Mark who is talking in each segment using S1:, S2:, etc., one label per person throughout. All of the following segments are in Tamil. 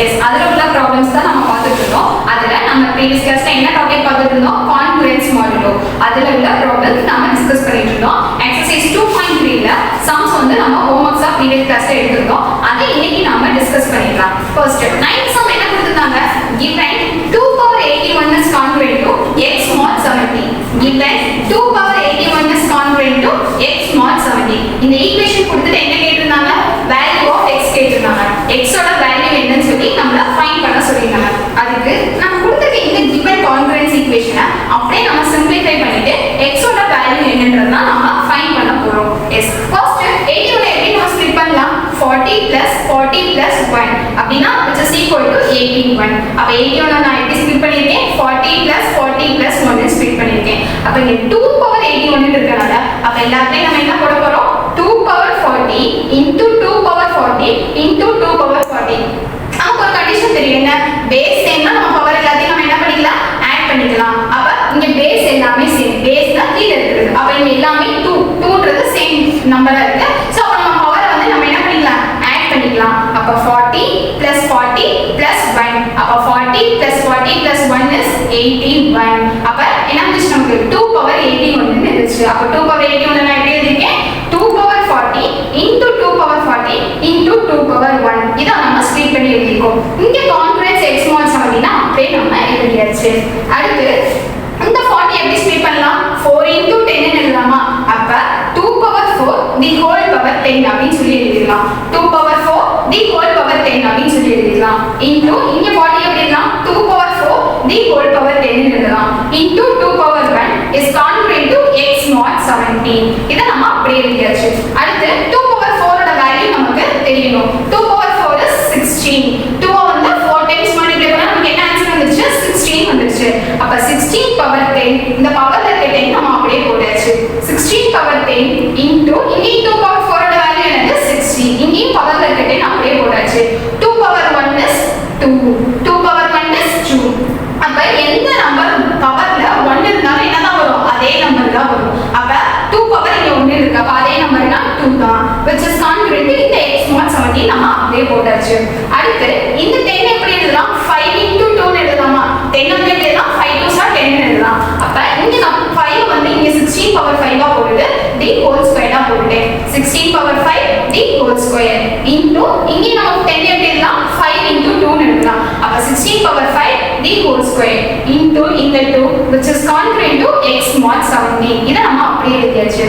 S1: எஸ் அதுல உள்ள ப்ராப்ளம்ஸ் தான் நம்ம பார்த்துட்டு இருக்கோம். அதுல நம்ம ப்ரீவியஸ் கிளாஸ்ல என்ன டாபிக் பார்த்துட்டு இருந்தோம்? Concurrence modulo. அதுல உள்ள ப்ராப்ளம்ஸ் நாம டிஸ்கஸ் பண்ணிட்டு இருந்தோம். எக்ஸர்சைஸ் 2.3ல சம்ஸ் வந்து நம்ம ஹோம்வொர்க்ஸா ப்ரீவியஸ் கிளாஸ்ல எடுத்துட்டோம். அதை இன்னைக்கு நாம டிஸ்கஸ் பண்ணிடலாம். ஃபர்ஸ்ட் 9th சம் என்ன கொடுத்திருந்தாங்க? given 2 power 81 is congruent to x mod 70. given 2 power 81 is congruent to x mod 70. இந்த ஈக்குவேஷன் கொடுத்துட்டு என்ன கேட்டிருந்தாங்க? வேல்யூ ஆஃப் x கேட்டிருந்தாங்க. x ஓட வேல்யூ என்னன்னு சொல்லி நம்மள ஃபைண்ட் பண்ண சொல்லிருக்காங்க. அதுக்கு நம்ம கொடுத்திருக்க இந்த given congruence equation அப்படியே நம்ம சிம்பிளிஃபை பண்ணிட்டு x ஓட வேல்யூ என்னன்றதை நாம ஃபைண்ட் பண்ண போறோம். எஸ் ஃபர்ஸ்ட் 81 எப்படி நம்ம ஸ்ப்ளிட் பண்ணலாம்? 40 plus 40 plus 1 அப்படினா which is equal to 81. அப்ப 81 நான் எப்படி ஸ்ப்ளிட் பண்ணிருக்கேன்? 40 plus 40 plus 1 ன்னு ஸ்ப்ளிட் பண்ணிருக்கேன். அப்ப இங்க 2 power 81 இருக்கறனால அப்ப எல்லாத்தையும் நம்ம என்ன போட போறோம்? 2 power 40 into 2 power 40 into 2 power 40. நமக்கு ஒரு கண்டிஷன் தெரியும். என்ன? பேஸ் சேம்னா நம்ம பவர் எல்லாத்தையும் நம்ம என்ன பண்ணிக்கலாம்? ஆட் பண்ணிக்கலாம். அப்ப இங்க பேஸ் எல்லாமே சேம். பேஸ் தான் கீழ இருக்குது. அப்ப இங்க எல்லாமே 2ன்றது சேம் நம்பரா இருக்கு. சோ அப்ப நம்ம பவர் வந்து நம்ம என்ன பண்ணிக்கலாம்? ஆட் பண்ணிக்கலாம். அப்ப 40 plus 40 plus 1. அப்ப 40 plus 40 plus 1 is 81. அப்ப என்ன வந்துச்சு நமக்கு? 2 power 81 ன்னு இருந்துச்சு. அப்ப 2 power 81 நான் எப்படி எழுதிருக்கேன்? 2 power 40 into 2 power 40 into 2 power 1. இத நம்ம ஸ்ப்ளிட் பண்ணி எழுதிருக்கோம். இங்க கான்கரன்ஸ் x mod 70 னா அப்படியே நம்ம எழுதியாச்சு. அடுத்து இந்த 40 எப்படி ஸ்ப்ளிட் பண்ணலாம்? 4 into 10 ன்னு எழுதலாமா? அப்ப 2 power 4 the whole power 10 அப்படினு சொல்லி எழுதிடலாம். 2 power 4 the whole power 10 அப்படினு சொல்லி எழுதிடலாம். into இங்க 40 எப்படி எழுதலாம்? 2 power 4 the whole power 10 ன்னு எழுதலாம். into 2 power 1 is congruent to x mod 17. இத நம்ம அப்படியே எழுதியாச்சு. அடுத்து 2 power 4 ஓட வேல்யூ நமக்கு தெரியணும். 2 power 4 is 16. 2 வந்து 4 times மல்டிப்ளை பண்ணா நமக்கு என்ன ஆன்சர் வந்துச்சு? 16 வந்துச்சு. அப்ப 16 power 10 இந்த பவர்ல இருக்க 10 நம்ம அப்படியே போட்டாச்சு. 16 power 10 into இங்க 2 power 4 ஓட வேல்யூ என்னது? 60. இங்க பவர்ல இருக்க 10 அப்படியே போட்டாச்சு. 2 power 1 is 2. 2 power 1 is 2. அப்ப எந்த நம்பர் பவர்ல 1 இருந்தாலும் என்னதான் வரும்? அதே நம்பர் தான் வரும். அப்ப 2 பவர் இங்க 1 இருக்கு. அப்ப அதே நம்பர்னா 2 தான். which is congruent to இந்த x mod 70 நம்ம அப்படியே போட்டாச்சு. அடுத்து இந்த 10 எப்படி எழுதலாம்? 5 into 2 ன்னு எழுதலாமா? 10 வந்து எப்படி எழுதலாம்? 5 2s are 10 ன்னு எழுதலாம். அப்ப இங்க நம்ம 5 வந்து இங்க 16 power 5 ஆ போடுது. the whole square ஆ போட்டுட்டேன். 16 power 5 the whole square into இங்க நம்ம 10 எப்படி எழுதலாம்? 5 into 2 ன்னு எழுதலாம். அப்ப 16 power 5 the whole square into இந்த 2 which is congruent to x mod 70. இத நம்ம அப்படியே எழுதியாச்சு.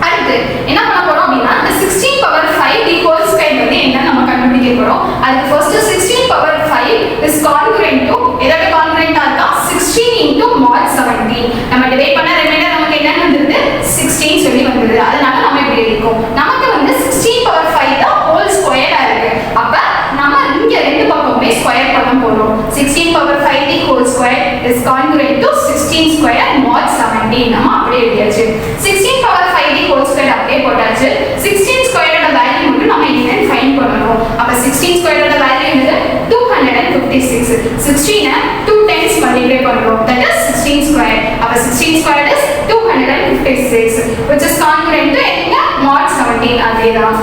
S1: அடுத்து என்ன பண்ண போறோம் அப்படினா இந்த 16 power 5 the whole square வந்து என்ன நம்ம கண்டுபிடிக்க போறோம். அதுக்கு first 16 power 5 is congruent to எதோட congruent-ஆ இருக்கா? 16 into mod 70. நம்ம டிவைட் பண்ண ரிமைண்டர் நமக்கு என்ன வந்திருது? 16 சொல்லி வந்திருது. அதனால நம்ம இப்படி எழுதிக்கோம். நமக்கு வந்து 16 power 5 தான் whole square-ஆ இருக்கு. அப்ப நம்ம இங்க ரெண்டு பக்கமுமே ஸ்கொயர் பண்ண போறோம். 16 power 5 the whole square is congruent to 16 square mod 70. நம்ம அப்படியே எழுதியாச்சு. 16 power 5 the whole square அப்படியே போட்டாச்சு. 16 square ஓட வேல்யூ மட்டும் நம்ம என்னன்னு ஃபைண்ட் பண்ணனும். அப்ப 16 square ஓட வேல்யூ என்னது? 256. 16 2 times மல்டிப்ளை பண்ணனும். that is 16 square. அப்ப 16 square is 256 which is congruent to mod 70. அதேதான்.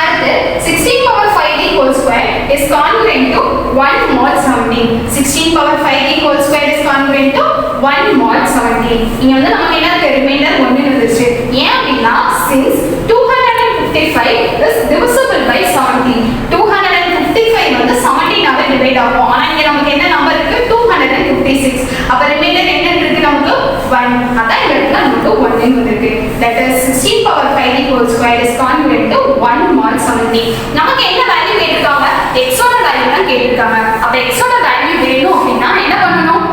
S1: அடுத்து 16 power 5 the whole square is congruent to 1 mod 70. 16 power 5 the whole square is congruent to 1 mod 70. இங்க வந்து நமக்கு என்ன இருக்கு? ரிமைண்டர் 1 வந்துருச்சு. ஏன் அப்படினா since 255 is divisible by 70. 255 வந்து 17 ஆல டிவைட் ஆகும். ஆனா இங்க நமக்கு என்ன நம்பர் இருக்கு? 256. அப்ப ரிமைண்டர் என்ன இருக்கு நமக்கு? 1. அதான் இங்க இருக்கு நமக்கு 1 ன்னு வந்திருக்கு. that is 16 power 5 the whole square is congruent to 1 mod 70. நமக்கு என்ன வேல்யூ கேட்டிருக்காங்க? x ஓட வேல்யூ தான் கேட்டிருக்காங்க. அப்ப x ஓட வேல்யூ வேணும் அப்படினா என்ன பண்ணனும்?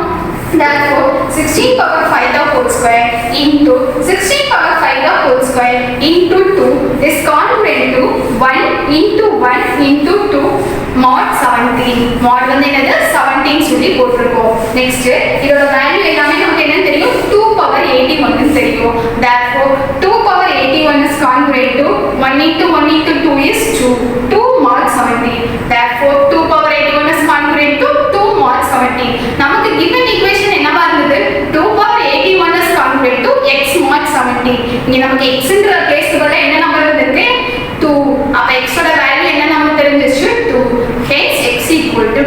S1: therefore 16 power 5 the whole square into 16 power 5 the whole square into 2 is congruent to 1 into 1 into 2 mod 70. mod வந்து என்னது? 17 சொல்லி போட்டுருக்கோம். நெக்ஸ்ட் இதோட வேல்யூ எல்லாமே நமக்கு என்ன தெரியும்? 2 power 81 ன்னு தெரியும். therefore 2 power 81 is congruent to 1 into 1 into 2 is 2. 2 mod 70. therefore 2 power 81 is congruent to 2 mod 70. நமக்கு given equation என்னவா இருந்தது? 2 power 81 is congruent to x mod 70. இங்க நமக்கு x ன்ற பிளேஸ்க்கு பதிலா என்ன நம்பர் வந்திருக்கு? 2. அப்ப x ஓட வேல்யூ என்ன நமக்கு தெரிஞ்சிச்சு? 2. hence x equal to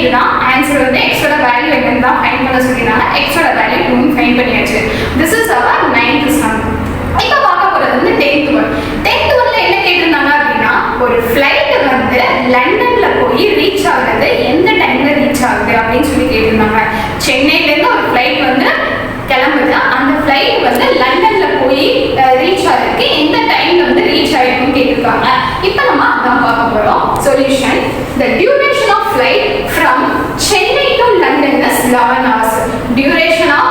S1: இதுதான் ஆன்சர் வந்து எக்ஸோட வேல்யூ என்னன்னு தான் ஃபைண்ட் பண்ண சொல்லியிருந்தாங்க. எக்ஸோட வேல்யூ 2 ஃபைண்ட் பண்ணியாச்சு. This is our 9th sum. இப்போ பார்க்க போறது வந்து 10th one. 10th oneல என்ன கேட்டிருந்தாங்க அப்படின்னா, ஒரு ஃப்ளைட் வந்து லண்டன்ல போய் ரீச் ஆகுறது எந்த டைம்ல ரீச் ஆகுது அப்படின்னு சொல்லி கேட்டிருந்தாங்க. சென்னையில இருந்து ஒரு ஃப்ளைட் வந்து கிளம்புது, அந்த ஃப்ளைட் வந்து லண்டன்ல போய் ரீச் ஆகிறதுக்கு எந்த டைம்ல வந்து ரீச் ஆயிருக்குன்னு கேட்டிருக்காங்க. இப்போ நம்ம அதான் பார்க்க போறோம். Solution: the duration of flight from Chennai to London is 11 hours. Duration of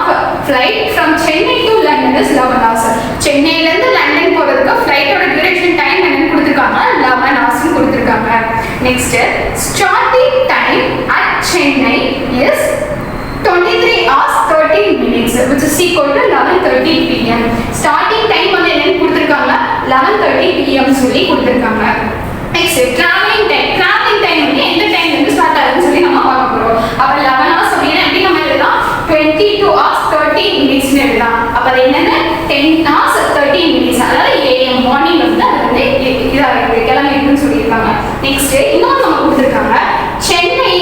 S1: flight from Chennai to London is 11 hours. சென்னையில இருந்து லண்டன் போறதுக்கு ஃப்ளைட்டோட டியூரேஷன் டைம் என்னன்னு கொடுத்திருக்காங்க, 11 hours கொடுத்திருக்காங்க. Next, starting time at Chennai is 23 hours 13 minutes which is equal to 11:30 pm. Starting time வந்து என்னன்னு கொடுத்திருக்காங்க, 11:30 pm சொல்லி கொடுத்திருக்காங்க. Next, travelling time. Travelling time வந்து எந்த டைம்ல இருந்து ஸ்டார்ட் ஆகுதுன்னு சொல்லி நம்ம பார்க்க போறோம். அப்ப 11 hours அப்படினா எப்படி நம்ம எழுதலாம், 22 hours 13 minutes னு எழுதலாம். அப்ப அது என்னன்னா 10 hours 13 minutes, அதாவது AM மார்னிங் வந்து அது வந்து இதா இருக்கு, கிளம்பி இருக்குன்னு சொல்லியிருக்காங்க. நெக்ஸ்ட், இன்னொரு நம்ம கொடுத்திருக்காங்க, Chennai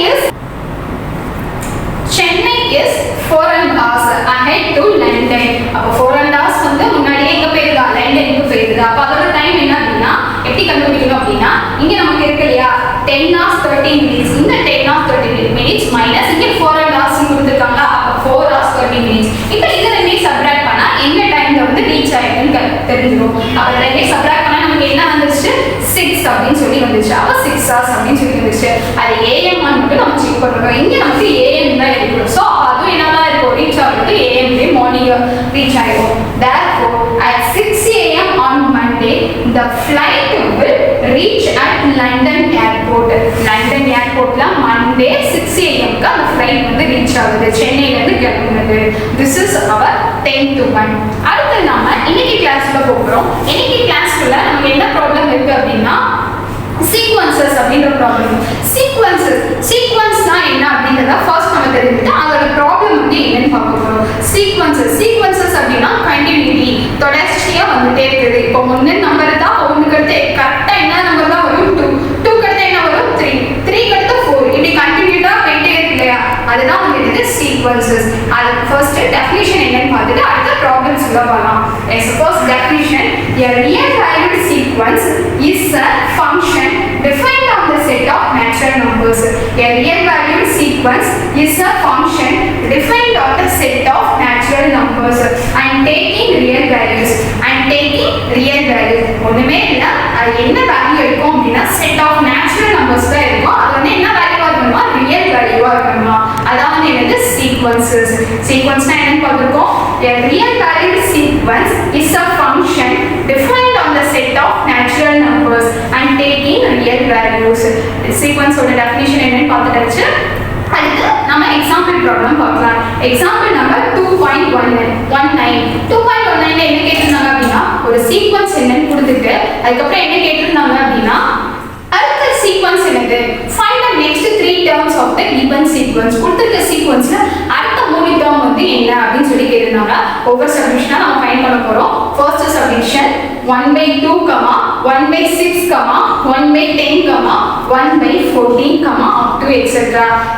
S1: is 4 hours ahead to London. அப்ப 4 hours வந்து முன்னாடியே எங்க போயிருதா, லண்டனுக்கு போயிருதா. அப்ப அதோட டைம் என்ன அப்படின்னா எப்படி கண்டுபிடிக்கணும் அப்படின்னா, இங்க நமக்கு இருக்கு இல்லையா 10 hours 13 minutes, இந்த 10 hours 13 minutes மைனஸ் இங்க 4 hours கொடுத்திருக்காங்க. அப்ப 4 hours 13 minutes. இப்போ இத ரெண்டே சப்ட்ராக்ட் பண்ணா என்ன டைம்ல வந்து ரீச் ஆயிருக்குன்னு தெரிஞ்சிரும். அப்ப ரெண்டே சப்ட்ராக்ட் பண்ணா நமக்கு என்ன வந்துருச்சு, 6 அப்படின்னு சொல்லி வந்துச்சு. அப்ப 6 hours அப்படின்னு சொல்லி வந்துச்சு. அது AM மட்டும் நம்ம செக் பண்றோம். இங்க நமக்கு AM தான் இருக்கு. சோ அது என்னதான் இருக்கும், ரீச் ஆகுறது AM டே மார்னிங் ரீச் ஆகும். Therefore at 6 AM on Monday the flight will reach at London airport. London airportல Monday 6 AM க்கு அந்த flight வந்து ரீச் ஆகுது, சென்னையில இருந்து கிளம்புது. This is our 10th one. அடுத்து நாம இன்னைக்கு கிளாஸ்ல போறோம். இன்னைக்கு கிளாஸ்ல நமக்கு என்ன ப்ராப்ளம் இருக்கு அப்படின்னா, சீக்வென்சஸ் அப்படின்ற ப்ராப்ளம். சீக்வென்ஸ்னா என்ன அப்படிங்கறத ஃபர்ஸ்ட் நம்ம தெரிஞ்சுட்டு அதோட ப்ராப்ளம் வந்து என்னன்னு பார்க்க போறோம். சீக்வென்சஸ் அப்படின்னா கண்டினியூட்டி, தொடர்ச்சியா வந்துட்டே இருக்குது. இப்போ 1 நம்பர் தான், 1க்கு அடுத்து கரெக்டா என்ன நம்பர் தான் வரும், 2, 2க்கு அடுத்து என்ன வரும், 3, 3க்கு அடுத்து 4, இப்படி கண்டினியூட்டா போயிட்டே இருக்கு இல்லையா, அதுதான் வந்து சீக்வென்சஸ். அது ஃபர்ஸ்ட் டெஃபினிஷன் என்னன்னு பார்த்துட்டு அடுத்த ப்ராப்ளம் சொல்ல போறோம். First definition: a real valued sequence is a function defined on the set of natural numbers. A real valued sequence is a function defined on the set of natural numbers and taking real values. ஒண்ணுமே இல்ல, அது என்ன வேல்யூ இருக்கும் அப்படின்னா set of natural numbers தான் இருக்கும். அது வந்து என்ன வேல்யூவா இருக்கணுமா, ரியல் வேல்யூவா இருக்கணுமா. அதான் வந்து என்னது சீக்வென்சஸ். சீக்வென்ஸ்னா என்னன்னு பார்த்திருக்கோம். A real valued sequence is a function defined on the set of natural numbers and taking real values. Sequence ஓட டெஃபினிஷன் என்னன்னு பார்த்துட்டாச்சு. அடுத்து நம்ம எக்ஸாம்பிள் ப்ராப்ளம் பார்க்கலாம். Example number 2.19. 2.19ல என்ன கேட்டிருந்தாங்க அப்படின்னா, ஒரு சீக்வென்ஸ் என்னன்னு கொடுத்துட்டு அதுக்கப்புறம் என்ன கேட்டிருந்தாங்க அப்படின்னா, அடுத்த சீக்வென்ஸ் என்னது, find the next 3 terms of the given sequence. கொடுத்திருக்க சீக்வென்ஸ்ல அடுத்த 3 term வந்து என்ன அப்படின்னு சொல்லி கேட்டிருந்தாங்க. ஒவ்வொரு சப்டிவிஷனா நம்ம ஃபைண்ட் பண்ண போறோம். First subdivision 1/2, 1/6, 1/10, 1/14, up to etc.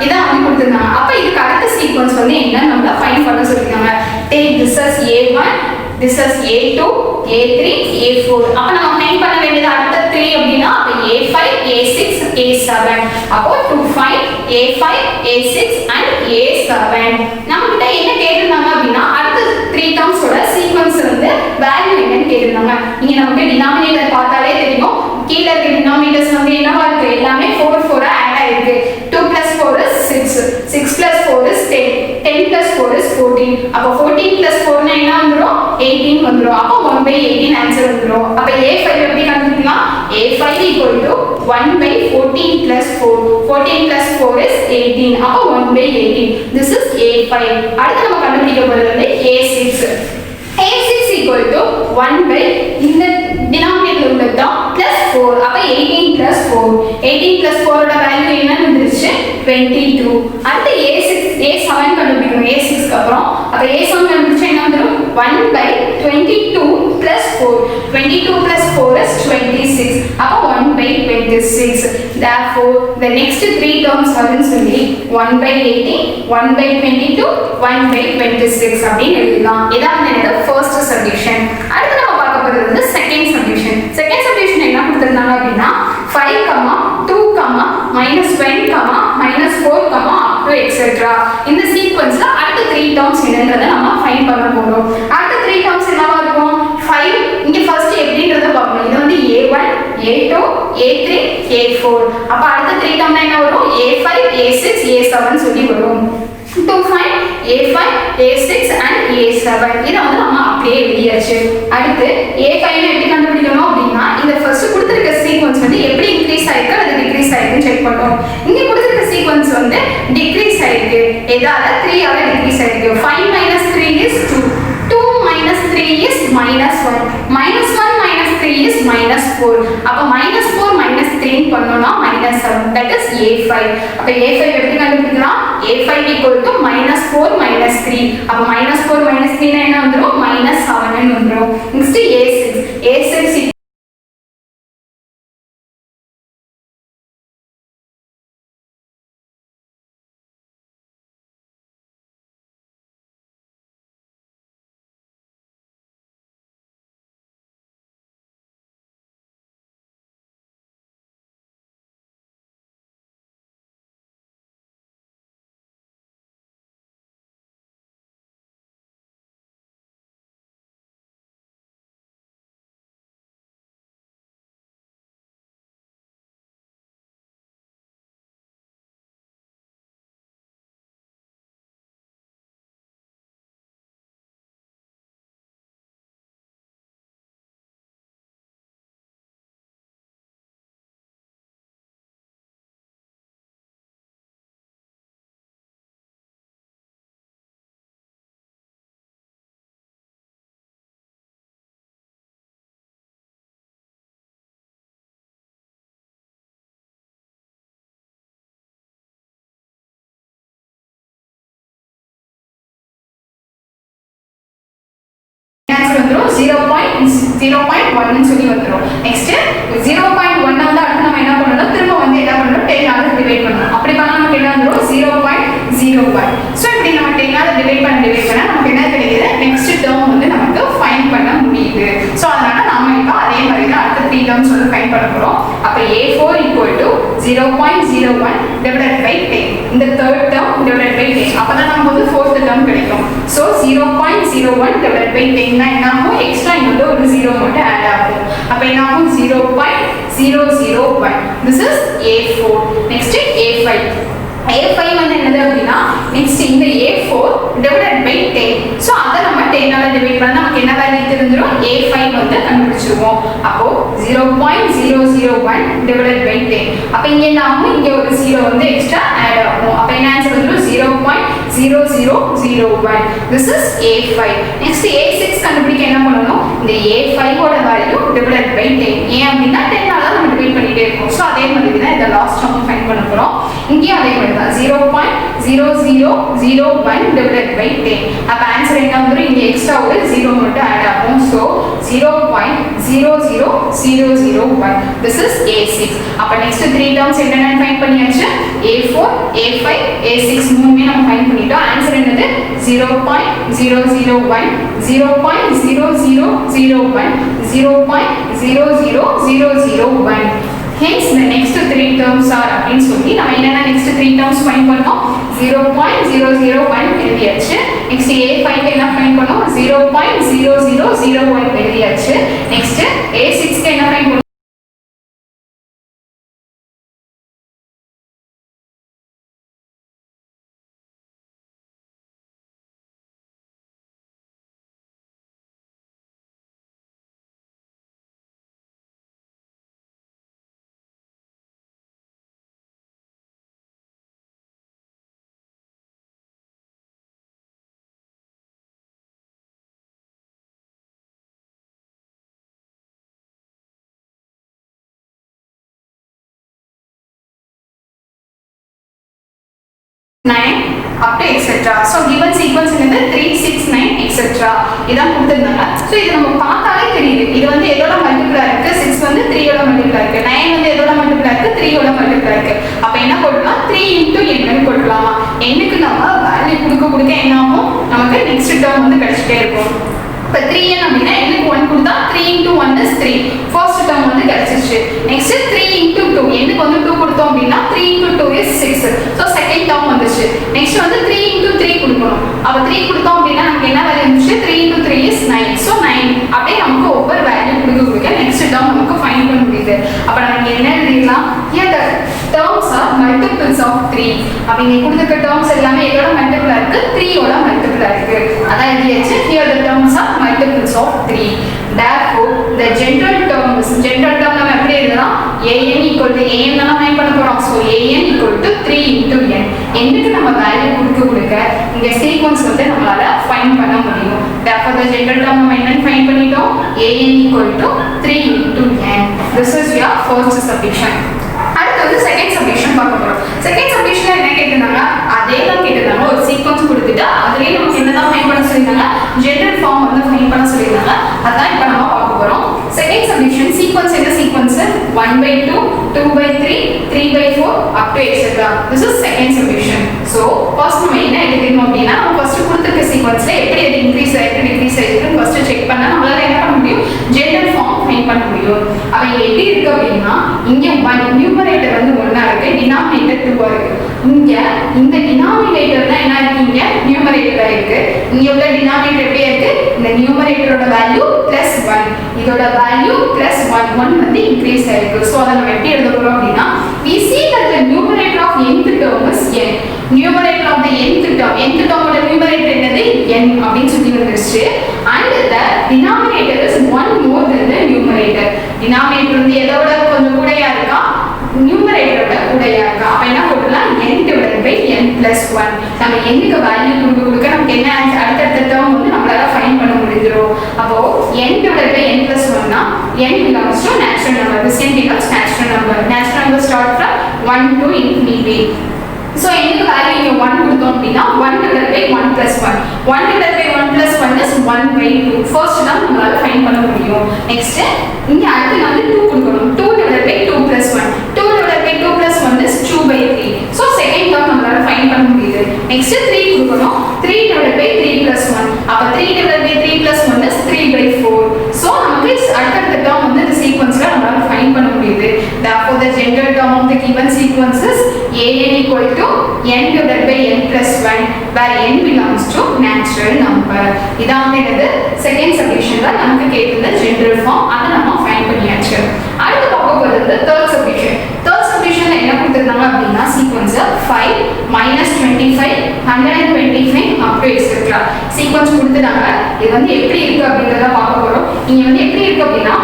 S1: இதான் வந்து கொடுத்திருந்தாங்க. அப்ப இதுக்கு அடுத்த சீக்வென்ஸ் வந்து என்ன நம்ம ஃபைண்ட் பண்ண சொல்லிருக்காங்க. Take this as A1, this as A2, A3, A4. அப்ப நம்ம ஃபைண்ட் பண்ண வேண்டியது அடுத்த 3 அப்படினா அப்ப A5, A6, A7. அப்போ to find A5, A6 and A7. நம்மகிட்ட என்ன கேட்டிருந்தாங்க அப்படினா அடுத்த 3 terms ஓட சீக்வென்ஸ் வந்து வேல்யூ என்னன்னு கேட்டிருந்தாங்க. இங்க நமக்கு டினாமினேட்டர் பார்த்தாலே தெரியும். கீழ இருக்க டினாமினேட்டர்ஸ் வந்து என்னவா இருக்கு, எல்லாமே 4 4 ஆட் ஆயிருக்கு. 2 + 4 is 6, 6 + 4 is 10, 10 + 4 is 14. அப்ப 14 + 4 னா என்ன வந்துரும், 18 வந்துரும். அப்ப 1/18 ஆன்சர் வந்துரும். அப்ப A5 எப்படி கண்டுபிடிக்கலாம், A5 = 1/14 + 4, 14 + 4 is 18. அப்ப 1/18. This is A5. அடுத்து நம்ம கண்டுபிடிக்க போறது வந்து A6. A6 = 1 இந்த டினாமினேட்டர் உள்ளதான் +4. அப்ப 18 + 4, 18 + 4 ஓட வேல்யூ என்ன வந்துருச்சு, 22. அடுத்து A7 கண்டுபிடிக்கணும். A6 க்கு அப்புறம் அப்ப A7 கண்டுபிடிச்சா என்ன வந்துரும், 1/22 + 4, 22 + 4 is 26. அப்ப 1/26. Therefore the next three terms வருன்னு சொல்லி 1 by 18, 1 by 22, 1 by 26 அப்படின்னு எழுதலாம். இதான் வந்து என்னோட ஃபர்ஸ்ட் சொல்யூஷன். அடுத்து நம்ம பார்க்க போறது வந்து செகண்ட் சொல்யூஷன். செகண்ட் சொல்யூஷன் என்ன கொடுத்திருந்தாங்க அப்படின்னா 5, 2, -10, -4, up to etc. இந்த சீக்வென்ஸ்ல அடுத்த 3 terms என்னன்றதை நம்ம ஃபைண்ட் பண்ண போறோம். அடுத்த 3 terms என்னவா இருக்கும்? 5 இங்க ஃபர்ஸ்ட் எப்படின்றத பார்க்கணும். இது வந்து a1, a2, a3, a4. அப்ப அடுத்த 3 term என்ன வரும்? a5, a6, a7 சொல்லி வரும். to find a5, a6 and a7 இத வந்து நம்ம அப்படியே எழுதியாச்சு. அடுத்து a5 னை எப்படி கண்டுபிடிக்கணும் அப்படினா இந்த ஃபர்ஸ்ட் கொடுத்திருக்க சீக்வென்ஸ் வந்து எப்படி இன்கிரீஸ் ஆயிருக்கு அல்லது டிக்ரீஸ் ஆயிருக்கு செக் பண்ணோம். இங்க கொடுத்திருக்க சீக்வென்ஸ் வந்து டிக்ரீஸ் ஆயிருக்கு. எதால 3 ஆல டிக்ரீஸ் ஆயிருக்கு. 5 - 3 is 2. 2 - 3 is -1. -1 - 3 is -4. அப்ப -4 - 3 பண்ணோம்னா -7. that is a5. அப்ப a5 எப்படி கண்டுபிடிக்கலாம்? a5 equal to -4 - 3. அப்ப -4 - 3 என்ன வந்துரும்? -7 ன்னு வந்துரும். next a6. a6 0.1 ன்னு சொல்லி வந்துரும். நெக்ஸ்ட் 0.1 வந்து அடுத்து நம்ம என்ன பண்ணனும்? திரும்ப வந்து என்ன பண்ணனும்? 10 ஆல டிவைட் பண்ணனும். அப்படி பண்ணா நமக்கு என்ன வந்துரும்? 0.01. சோ இப்படி நம்ம 10 ஆல டிவைட் பண்ணா நமக்கு என்ன கிடைக்குது? நெக்ஸ்ட் டேர்ம் வந்து நமக்கு ஃபைண்ட் பண்ண முடியுது. சோ அதனால நாம இப்போ அதே மாதிரி தான் அடுத்த 3 டேர்ம்ஸ் வந்து ஃபைண்ட் பண்ண போறோம். அப்ப a4 = 0.01 divided by 10. இந்த third term divided by 10. அப்பதான் நமக்கு வந்து fourth term கிடைக்கும். சோ 0.01 divided by 10 னா என்ன ஆகும்? எக்ஸ்ட்ரா இங்க ஒரு 0 மட்டும் ஆட் ஆகும். அப்ப என்ன ஆகும்? 0.001. this is a4. next a5. a5 வந்து என்னது அப்படினா next இந்த a4 divided by 10. சோ அத நம்ம 10 ஆல டிவைட் பண்ணா நமக்கு என்ன வேல்யூ தெரிஞ்சிரும்? a5 வந்து கண்டுபிடிச்சிருவோம். அப்போ 0.001 divided by 10. அப்ப இங்க என்ன ஆகும்? இங்க ஒரு 0 வந்து எக்ஸ்ட்ரா ஆட் ஆகும். அப்ப என்ன ஆன்சர் வந்துரும்? 0.0001. this is a5. next a6 கண்டுபிடிக்க என்ன பண்ணனும்? இந்த a5 ஓட வேல்யூ divided by 10. ஏன் அப்படினா 10 ஆல நம்ம டிவைட் பண்ணிட்டே இருக்கோம். சோ அதே மாதிரி தான் இந்த லாஸ்ட் டேர்ம் ஃபைண்ட் பண்ண போறோம். இங்கே அதே மாதிரி தான் 0.0001 divided by 10. அப்ப ஆன்சர் என்ன வந்துரும்? இங்க எக்ஸ்ட்ரா ஒரு 0 மட்டும் ஆட் ஆகும். சோ 0.00001. this is a6. அப்ப நெக்ஸ்ட் 3 டேர்ம்ஸ் என்னன்னு ஃபைண்ட் பண்ணியாச்சு. a4, a5, a6 மூணுமே நம்ம ஃபைண்ட் பண்ணிட்டோம். ஆன்சர் என்னது? 0.001, 0.0001, 0.00001. hence the next 3 terms are அப்படின்னு சொல்லி நம்ம என்னென்ன next 3 terms ஃபைண்ட் பண்ணோம்? 0.001 எழுதியாச்சு. next a5 என்ன ஃபைண்ட் பண்ணோம்? 0.0001 எழுதியாச்சு. next a6 என்ன ஃபைண்ட் பண்ணோம்? up to etc. So given sequence என்னது 3 6 9 etc. இதான் கொடுத்திருந்தாங்க. சோ இது நம்ம பார்த்தாலே தெரியுது. இது வந்து எதோட மல்டிபிள் இருக்கு? 6 வந்து 3 ஓட மல்டிபிள் இருக்கு. 9 வந்து எதோட மல்டிபிள் இருக்கு? 3 ஓட மல்டிபிள் இருக்கு. அப்ப into n கொடுக்கலாமா n-க்கு நம்ம வேல்யூ கொடுக்க என்ன ஆகும் நமக்கு நெக்ஸ்ட் டேர்ம் வந்து கிடைச்சிட்டே இருக்கும் இப்போ 3n அப்படினா n-க்கு 1 கொடுத்தா 3 into 1 is 3 ஃபர்ஸ்ட் டேர்ம் வந்து கிடைச்சிருச்சு நெக்ஸ்ட் 3 into 2 n-க்கு வந்து 2 கொடுத்தோம் அப்படினா 3 into 2 is 6 so second term வந்துச்சு நெக்ஸ்ட் வந்து 3 into 3 கொடுக்கணும் அப்ப 3 கொடுத்தோம் அப்படினா நமக்கு என்ன வேல்யூ வந்துச்சு 3 into 3 is 9 சோ 9 அப்படியே நமக்கு ஒவ்வொரு வேல்யூ கொடுக்க நெக்ஸ்ட் டேர்ம் நமக்கு ஃபைண்ட் பண்ண முடியுது அப்ப நமக்கு என்ன எழுதிடலாம் here the terms are multiples of 3 அப்படிங்க கொடுத்திருக்க terms எல்லாமே எதோட மல்டிபிளா இருக்கு 3 ஓட மல்டிபிளா இருக்கு அதான் எழுதியாச்சு here the terms are multiples of 3 therefore the general term நம்ம எப்படி எழுதலாம் an equal to an தான் ஃபைண்ட் பண்ண போறோம் so an equal to 3 into n என்னக்கு நம்ம வேல்யூ கொடுக்க இங்க சீக்வென்ஸ் வந்து நம்மளால ஃபைண்ட் பண்ண முடியும் therefore the general term நம்ம என்ன ஃபைண்ட் பண்ணிட்டோம் an equal to 3 into n this is your first subdivision அடுத்து செகண்ட் சப்டிவிஷன் பார்க்க போறோம் செகண்ட் சப்டிவிஷன்ல என்ன கேட்டிருந்தாங்க அதே தான் கேட்டிருந்தாங்க ஒரு சீக்வென்ஸ் கொடுத்துட்டு அதுலயே நமக்கு என்னதான் ஃபைண்ட் பண்ண சொல்லிருந்தாங்க ஜெனரல் ஃபார்ம் வந்து ஃபைண்ட் பண்ண சொல்லிருந்தாங்க அதான் இப்போ நம்ம பார்க்க போறோம் செகண்ட் சப்டிவிஷன் சீக்வென்ஸ் என்ன sequence 1/2 2/3 3/4 up to etc this is second subdivision so first நம்ம என்ன எழுதிக்கணும் அப்படினா நம்ம ஃபர்ஸ்ட் கொடுத்திருக்க சீக்வென்ஸ்ல எப்படி அது இன்கிரீஸ் ஆயிருக்கு டிக்ரீஸ் ஆயிருக்கு ஃபர்ஸ்ட் செக் பண்ணா நம்மளால என்ன பண்ண முடியும் ஜெனரல் ஃபார்ம் ஃபைண்ட் பண்ண முடியும் அப்ப எப்படி இருக்கு அப்படினா இங்க நியூமரேட்டர் வந்து 1 ஆ இருக்கு டினாமினேட்டர் 2 ஆ இருக்கு இங்க இந்த டினாமினேட்டர் தான் என்ன இருக்கு இங்க நியூமரேட்டரா இருக்கு இங்க உள்ள டினாமினேட்டர் எப்படி இருக்கு இந்த நியூமரேட்டரோட வேல்யூ +1 இதோட வேல்யூ +1 வந்து இன்கிரீஸ் ஆயிருக்கு சோ அத நம்ம எப்படி எழுத போறோம் அப்படினா we see that the numerator of nth term is n numerator of the nth term ஓட numerator என்னது n அப்படினு சொல்லி வந்துருச்சு and the denominator is 1 more than the numerator denominator வந்து எதோட கொஞ்சம் கூடயா இருக்கா numerator கூடயா இருக்கா அப்ப என்ன போடலாம் n divided by n plus 1 நம்ம n க்கு வேல்யூ கொடுக்க நமக்கு என்ன அடுத்த டேர்ம் வந்து நம்மளால ஃபைண்ட் பண்ண முடிஞ்சிரும் அப்போ n divided by n plus 1 னா n belongs to natural number this n becomes natural number start from 1 to infinity so n க்கு வேல்யூ இங்க 1 கொடுத்தோம் அப்படினா 1 divided by 1 plus 1 1 divided by 1 plus 1 is 1/2 first தான் நம்மளால ஃபைண்ட் பண்ண முடியும் next இங்க அடுத்து வந்து 2 கொடுக்கணும் 2 divided by 2 plus 1 2 divided by 2 plus 1 is 2/3 so second term நம்மளால ஃபைண்ட் பண்ண முடியுது next 3 கொடுக்கணும் 3 divided by 3 plus 1 அப்ப 3 divided by 3 plus 1 is 3/4 so நமக்கு அடுத்த term வந்து இந்த சீக்வென்ஸ்ல நம்மளால ஃபைண்ட் பண்ண முடியுது therefore the general term of the given sequence is an equal to n divided by n plus 1 where n belongs to natural number இதான் என்னது செகண்ட் சப்டிவிஷன்ல நமக்கு கேட்டிருந்த ஜெனரல் ஃபார்ம் அத நம்ம ஃபைண்ட் பண்ணியாச்சு அடுத்து பார்க்க போறது தேர்ட் சப்டிவிஷன்ல என்ன கொடுத்திருந்தாங்க அப்படினா sequence 5 -25 125 up to etc sequence கொடுத்துட்டாங்க இது வந்து எப்படி இருக்கு அப்படிங்கறத பார்க்க போறோம் இங்க வந்து எப்படி இருக்கு அப்படினா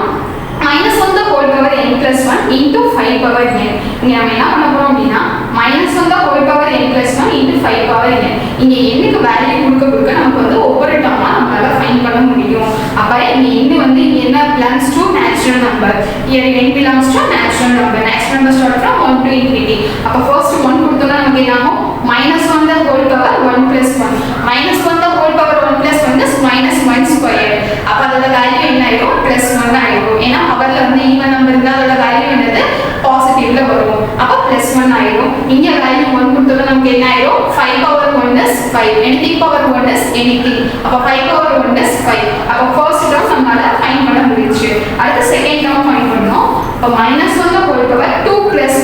S1: minus 1 the whole power n plus 1 into 5 power n இங்க நம்ம என்ன பண்ண போறோம் அப்படினா minus 1 the whole power n plus 1 into 5 power n இங்க n க்கு வேல்யூ கொடுக்க நமக்கு வந்து ஒவ்வொரு டேர்மா நம்மளால ஃபைண்ட் பண்ண முடியும் அப்ப இங்க n வந்து என்ன belongs to natural number here n belongs to natural number start from 1 to infinity அப்ப first 1 கொடுத்தோம்னா நமக்கு என்ன ஆகும் minus 1 the whole power 1 plus 1 minus 1 the whole power 1 plus 1 is minus 1 square அப்ப அதோட வேல்யூ என்ன ஆயிடும் +1 ஆயிடும் ஏனா பவர்ல வந்து ஈவன் நம்பர் இருந்தா அதோட வேல்யூ என்னது பாசிட்டிவ்ல வரும் அப்ப +1 ஆயிடும் இங்க வேல்யூ 1 கொடுத்தா நமக்கு என்ன ஆயிடும் 5 power 1 is 5 anything power 1 is anything அப்ப 5 power 1 is 5 அப்ப ஃபர்ஸ்ட் டேர்ம் நம்மால ஃபைண்ட் பண்ண முடிஞ்சிச்சு அடுத்து செகண்ட் டேர்ம் ஃபைண்ட் பண்ணோம் அப்ப -1 the whole power 2 plus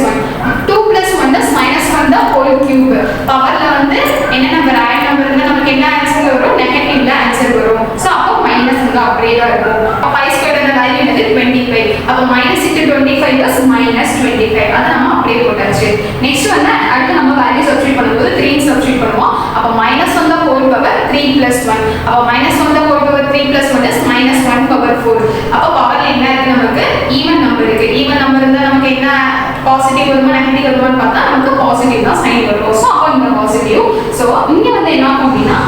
S1: 1 is -1 the whole cube பவர்ல வந்து என்ன நம்பர் ஆட் நம்பர் இருந்தா நமக்கு என்ன ஆன்சர் வரும் நெகட்டிவ்ல ஆன்சர் வரும் சோ அப்ப மைனஸ் வந்து அப்படியே தான் இருக்கும் அப்ப 5 ஸ்கொயர் அந்த வேல்யூ என்னது 25 அப்ப -25 is -25 அத நம்ம அப்படியே போட்டாச்சு நெக்ஸ்ட் வந்து அடுத்து நம்ம வேல்யூ சப்ஸ்டிட்யூட் பண்ணும்போது 3 சப்ஸ்டிட்யூட் பண்ணுவோம் அப்ப -1 the whole power 3 plus 1 அப்ப -1 the whole power 3 plus 1 is -1 power 4 அப்ப பவர்ல என்ன இருக்கு நமக்கு ஈவன் நம்பர் இருக்கு ஈவன் நம்பர் இருந்தா நமக்கு என்ன பாசிட்டிவ் வருமா நெகட்டிவ் வருமான்னு பார்த்தா நமக்கு பாசிட்டிவ் தான் சைன் வரும் சோ அப்ப இங்க பாசிட்டிவ் சோ இங்க வந்து என்ன ஆகும் அப்படினா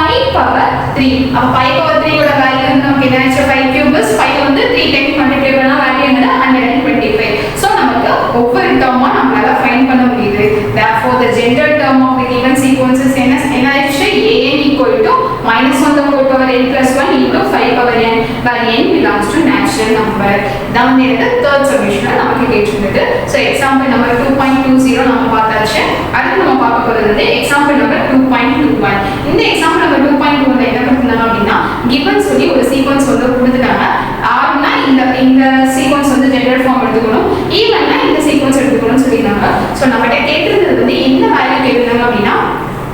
S1: 5 power 3 அப்ப 5 power 3 ஓட வேல்யூ நமக்கு என்ன ஆச்சு 5 cube is 5 வந்து 3 டைம்ஸ் மல்டிப்ளை பண்ணா வேல்யூ என்னது 125 சோ நமக்கு ஒவ்வொரு டேர்மா நம்மளால ஃபைண்ட் பண்ண முடியுது therefore the general term of the given sequence is என்ன ஆச்சு an equal to -1 the whole power n plus 1 into 5 power n where n belongs to natural number. தான் வந்து இந்த third solution நமக்கு கேட்டிருந்தது. So example number 2.20 நம்ம பார்த்தாச்சு. அடுத்து நம்ம பார்க்க போறது வந்து example number 2.21. இந்த example number 2.21 என்ன கொடுத்திருந்தாங்க அப்படின்னா given சொல்லி ஒரு sequence வந்து கொடுத்துட்டாங்க. ஆர்னா இந்த sequence வந்து general form எடுத்துக்கணும். ஈவன்னா இந்த sequence எடுத்துக்கணும்னு சொல்லிருந்தாங்க. So நம்மட்ட கேட்டிருந்தது வந்து என்ன வேல்யூ கேட்டிருந்தாங்க அப்படின்னா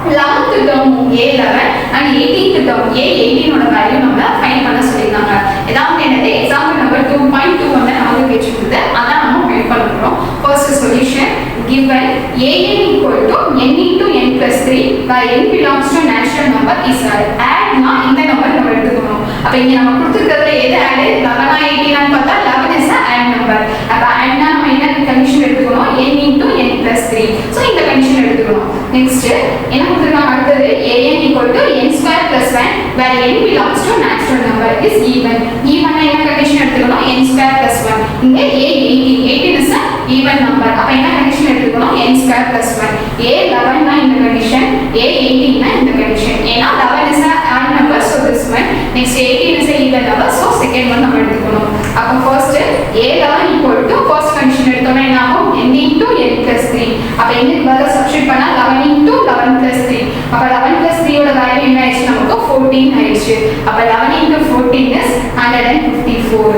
S1: 11th term A11 and 18th term A18 ஓட வேல்யூ நம்ம ஃபைண்ட் பண்ண சொல்லிருந்தாங்க. இதான் என்னது எக்ஸாம்பிள் நம்பர் 2.2 வந்து நமக்கு கேட்டிருந்தது. அதான் நம்ம ஃபைண்ட் பண்ண போறோம். First solution given an equal to n into n plus 3 where n belongs to natural number is add னா இந்த நம்பர் நம்ம எடுத்துக்கணும். அப்ப இங்க நம்ம கொடுத்திருக்கிறதுல எது add 11 ஆ 18 ஆன்னு பார்த்தா 11 is a add number. அப்ப add னா நம்ம என்ன கண்டிஷன் எடுத்துக்கணும் n into n plus 3. So இந்த கண்டிஷன் எடுத்துக்கணும். நெக்ஸ்ட் என்ன கொடுத்திருக்காங்க அடுத்தது an equal to n square plus 1 where n belongs to natural number is even. even னா என்ன கண்டிஷன் எடுத்துக்கணும் n square plus 1. இங்க a18 is a even number. அப்ப என்ன கண்டிஷன் எடுத்துக்கணும் n square plus 1. a11 னா இந்த கண்டிஷன் a18 னா இந்த கண்டிஷன். ஏனா 11 is a odd number so this one. next 18 is a even number so second one நம்ம எடுத்துக்கணும். அப்ப first a11 equal to first condition எடுத்தோம்னா என்ன ஆகும் n into n plus 3. அப்ப n க்கு பதிலா சப்ஸ்டிட்யூட் பண்ணா 11 into 11 plus 3. அப்ப 11 plus 3 ஓட வேல்யூ என்ன ஆயிடுச்சு நமக்கு 14 ஆயிடுச்சு. அப்ப 11 into 14 is 154.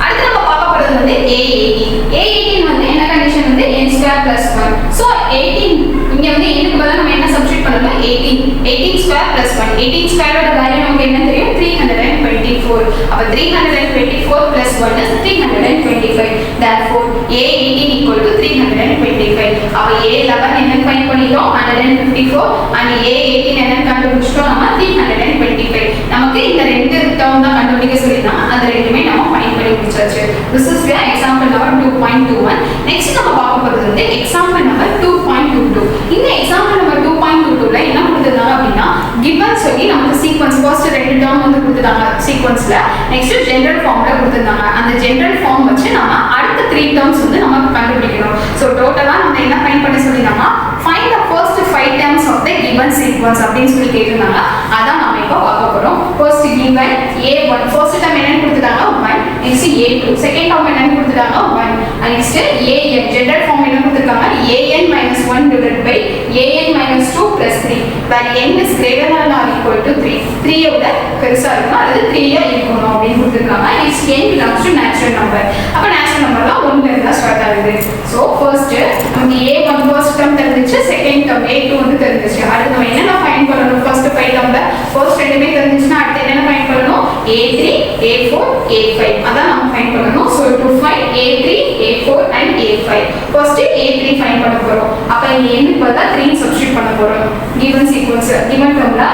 S1: அடுத்து நம்ம பார்க்க போறது வந்து a18 வந்து என்ன கண்டிஷன் வந்து n square plus 1. so 18 இங்க வந்து n க்கு பதிலா நம்ம என்ன சப்ஸ்டிட்யூட் பண்ணனும் 18 square plus 1. 18 square ஓட வேல்யூ நமக்கு என்ன தெரியும் 324. அப்ப 324 plus 1 is 325. therefore a18 equal to 325. அப்ப a11 என்ன ஃபைண்ட் பண்ணிட்டோம் 154 and a18 என்ன கண்டுபிடிச்சிட்டோம் நம்ம 325. நமக்கு இந்த ரெண்டு டேர்ம் தான் கண்டுபிடிக்க சொல்லிருக்காங்க. அந்த ரெண்டுமே நம்ம ஃபைண்ட் பண்ணி முடிச்சாச்சு. this is your example number 2.21. next நம்ம பார்க்க போறது வந்து example number 2.22. இந்த example number 2.22 ல என்ன கொடுத்திருக்காங்க அப்படினா given சொல்லி நமக்கு sequence first ரெண்டு டேர்ம் வந்து கொடுத்துட்டாங்க sequenceல. next general formல கொடுத்திருக்காங்க. அந்த general form வச்சு நாம அடுத்த 3 terms வந்து நம்ம கண்டுபிடிக்கணும். so டோட்டலா நம்ம என்ன ஃபைண்ட் பண்ண சொல்லிருக்காங்க find the first 5 terms of the given sequence அப்படினு சொல்லி கேட்டிருந்தாங்க. அதான் நாம இப்போ பார்க்க போறோம். first given a1 first term என்னன்னு கொடுத்துட்டாங்க 1. next a2 second term என்னன்னு கொடுத்துட்டாங்க 1. and next an general form என்ன கொடுத்திருக்காங்க an minus 1 divided by an minus 2 plus 3 where n is greater than or equal to 3. 3 ஓட பெருசா இருக்கணும் அல்லது 3 ஆ இருக்கணும் அப்படி கொடுத்திருக்காங்க. next n belongs to natural number. அப்ப natural number தான் 1 ல இருந்து ஸ்டார்ட் ஆகுது. so first நமக்கு a1 first term தெரிஞ்சிச்சு, second term a2 வந்து தெரிஞ்சிச்சு. அடுத்து நம்ம என்னென்ன ஃபைண்ட் பண்ணனும் first 5 termல first ரெண்டுமே தெரிஞ்சிச்சுனா அடுத்து என்னென்ன ஃபைண்ட் பண்ணனும் a3 a4 a5 அதான் நம்ம ஃபைண்ட் பண்ணனும். so to find a3 a4 and a5 first a3 find பண்ண போறோம். அப்ப இங்க n க்கு பதிலா 3 சப்ஸ்டிட்யூட் பண்ண போறோம் given sequence given termல.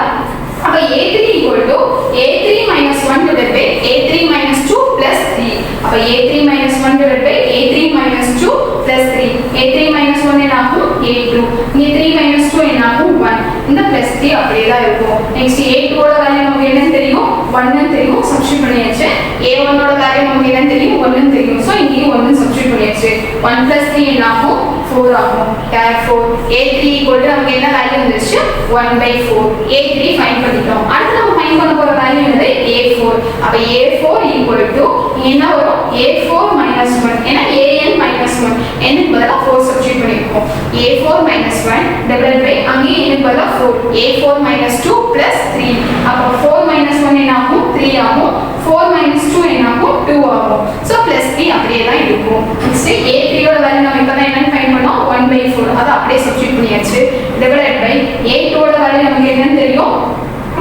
S1: அப்ப a3 equal to a3 minus 1 divided by a3 minus 2 plus 3. அப்ப a3 minus 1 divided by a3 minus 2 plus 3. a3 minus 1 என்ன ஆகும் a2. இங்க 3 minus 2 என்ன ஆகும் 1. இந்த plus 3 அப்படியே தான் இருக்கும். next a2 ஓட வேல்யூ நமக்கு என்ன தெரியும் 1 ன்னு தெரியும் சப்ஸ்டிட்யூட் பண்ணியாச்சு. a1 ஓட வேல்யூ நமக்கு என்ன தெரியும் 1 ன்னு தெரியும். சோ இங்க 1 ன்னு சப்ஸ்டிட்யூட் பண்ணியாச்சு. 1 plus 3 என்ன ஆகும் 4 ஆகும். therefore a3 equal to நமக்கு என்ன வேல்யூ வந்துருச்சு 1/4. a3 ஃபைண்ட் பண்ணிட்டோம். அடுத்து நம்ம ஃபைண்ட் பண்ண போற வேல்யூ என்னது a4. அப்ப a4 equal to என்ன வரும் a4 minus 1. ஏனா an minus 1 n க்கு பதிலா 4 சப்ஸ்டிட்யூட் பண்ணிருக்கோம். a4 minus 1 divided by அங்கே n க்கு பதிலா 4. a4 minus 2 plus 3. அப்ப 4 minus 1 என்ன ஆகும் 3 ஆகும். 4 minus 2 என்ன ஆகும் 2 ஆகும். so plus 3 அப்படியே தான் இருக்கும். next a3 ஓட வேல்யூ நம்ம இப்பதான் என்ன ஃபைண்ட் பண்ணோம் 1/4. அத அப்படியே சப்ஸ்டிட்யூட் பண்ணியாச்சு. divided by a2 ஓட வேல்யூ நமக்கு என்ன தெரியும்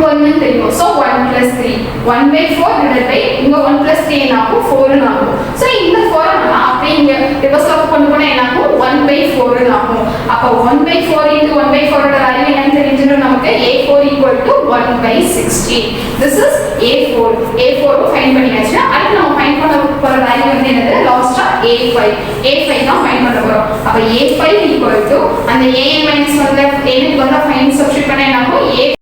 S1: 1 தெரியும். so 1 plus 3 1/4 divided by இங்க 1 plus 3 என்ன ஆகும் 4 ன்னு ஆகும். so இந்த 4 நம்ம அப்படியே இங்க ரிவர்ஸ் ஆஃப் கொண்டு போனா என்ன ஆகும் 1/4 ன்னு ஆகும். அப்ப 1/4 into 1/4 ஓட வேல்யூ என்ன தெரிஞ்சிரும் நமக்கு a4 equal to 1/16. this is a4. a4 find பண்ணியாச்சு. அடுத்து நம்ம ஃபைண்ட் பண்ண போற வேல்யூ வந்து என்னது லாஸ்டா a5. a5 தான் ஃபைண்ட் பண்ண போறோம். அப்ப a5 equal to அந்த an minus 1 ல n க்கு பதிலா ஃபைண்ட் சப்ஸ்டிட்யூட் பண்ணா என்ன ஆகும் a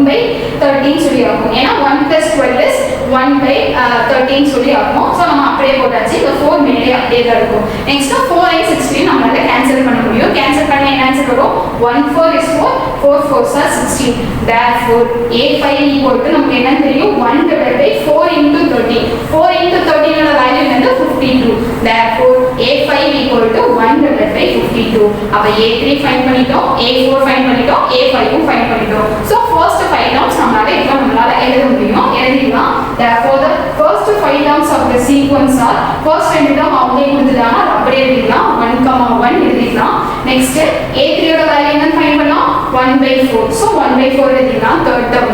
S1: 1/13 சொல்லி ஆகும். ஏன்னா 1 + 12 is 1/13 சொல்லி ஆகும். ஸோ நம்ம அப்படியே போட்டாச்சு. இந்த 4 மேலே அப்படியே தான் இருக்கும். நெக்ஸ்ட் 4 16 நம்மளால கேன்சல் பண்ண முடியும். கேன்சல் பண்ண என்ன ஆன்சர் வரும்? 1 4 is 4, 4 4s are 16. Therefore A5 equal to நமக்கு என்ன தெரியும்? 1/4 into 13. 4 into 13 ஓட வேல்யூ வந்து 52. Therefore A5 equal to 1/52. அப்ப A3 ஃபைண்ட் பண்ணிட்டோம், A4 ஃபைண்ட் பண்ணிட்டோம், A5 ஃபைண்ட் பண்ணிட்டோம். So first 5 terms நம்மளால எழுத முடியும். எழுதிடலாம். Therefore the first 5 terms of the sequence are first ரெண்டு term அப்படியே கொடுத்துட்டாங்க, அப்படியே எழுதிடலாம். 1, 1 எழுதிடலாம். Next A3 ஓட வேல்யூ என்ன ஃபைண்ட் பண்ணோம்? 1/4. So 1/4 எழுதிடலாம் third term.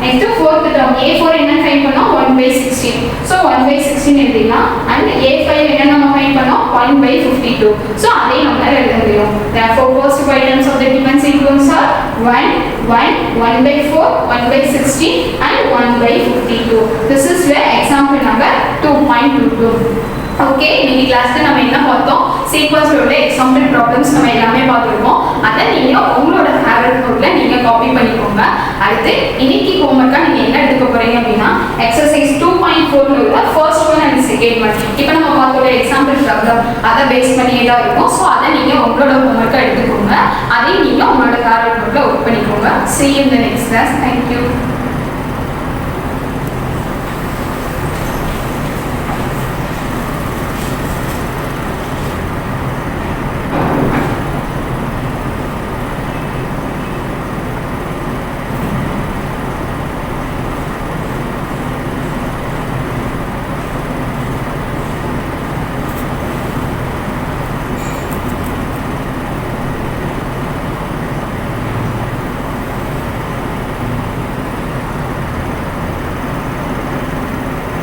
S1: Next fourth term A4 என்ன ஃபைண்ட் பண்ணோம்? 1/16. So 1/16 எழுதிடலாம். And A5 என்ன நம்ம ஃபைண்ட் பண்ணோம்? 1/52. So அதே நம்மளால எழுத முடியும். Therefore first 5 terms of the given sequence are 1 1 1/4 1/16 and 1/52. This is where example number 2.22. Okay, இன்னைக்கு கிளாஸ்ல நம்ம என்ன பார்த்தோம்? சீக்வென்ஸ்ல உள்ள எக்ஸாம்பிள் ப்ராப்ளம்ஸ் நம்ம எல்லாமே பார்த்துருக்கோம். அதை நீங்க உங்களோட ஃபேவரட் நோட்ல நீங்க காப்பி பண்ணிக்கோங்க. அடுத்து இன்னைக்கு ஹோம்வொர்க்கா நீங்க என்ன எடுத்துக்க போறீங்க அப்படின்னா எக்ஸசைஸ் 2.4ல உள்ள first one and second one. இப்போ நம்ம பார்த்தோட எக்ஸாம்பிள் ப்ராப்ளம் அதை பேஸ் பண்ணியே தான் இருக்கும். ஸோ அதை நீங்க உங்களோட ஹோம்வொர்க்கா எடுத்துக்கோங்க. அதையும் நீங்க உங்களோட ஃபேவரட் நோட்ல ஒர்க் பண்ணிக்கோங்க. See you in the next class. Thank you.